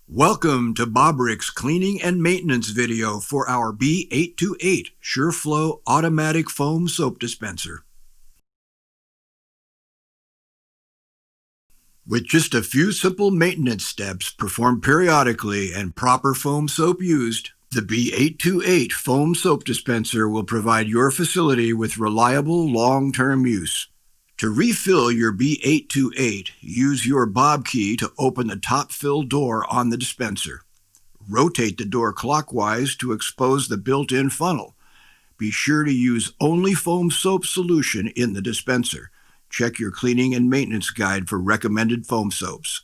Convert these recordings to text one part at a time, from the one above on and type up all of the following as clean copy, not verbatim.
Welcome to Bobrick's cleaning and maintenance video for our B-828 SureFlo automatic foam soap dispenser. With just a few simple maintenance steps performed periodically and proper foam soap used, the B-828 foam soap dispenser will provide your facility with reliable long-term use. To refill your B-828, use your bob key to open the top fill door on the dispenser. Rotate the door clockwise to expose the built-in funnel. Be sure to use only foam soap solution in the dispenser. Check your cleaning and maintenance guide for recommended foam soaps.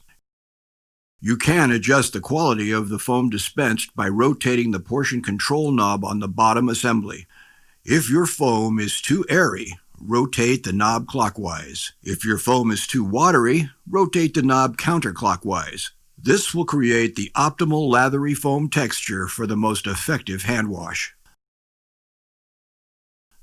You can adjust the quality of the foam dispensed by rotating the portion control knob on the bottom assembly. If your foam is too airy, rotate the knob clockwise. If your foam is too watery, rotate the knob counterclockwise. This will create the optimal lathery foam texture for the most effective hand wash.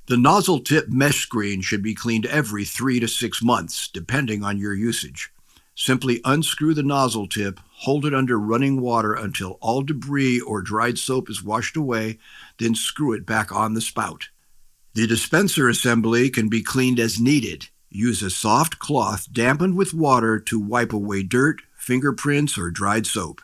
The nozzle tip mesh screen should be cleaned every 3 to 6 months, depending on your usage. Simply unscrew the nozzle tip, hold it under running water until all debris or dried soap is washed away, then screw it back on the spout. The dispenser assembly can be cleaned as needed. Use a soft cloth dampened with water to wipe away dirt, fingerprints, or dried soap.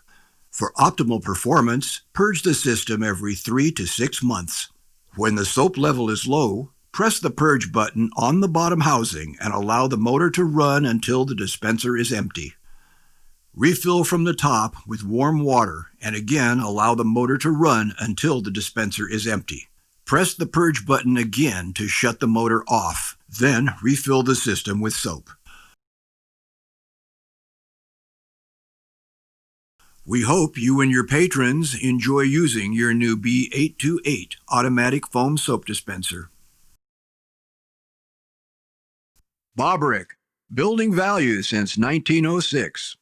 For optimal performance, purge the system every 3 to 6 months. When the soap level is low, press the purge button on the bottom housing and allow the motor to run until the dispenser is empty. Refill from the top with warm water and again allow the motor to run until the dispenser is empty. Press the purge button again to shut the motor off, then refill the system with soap. We hope you and your patrons enjoy using your new B-828 automatic foam soap dispenser. Bobrick, building value since 1906.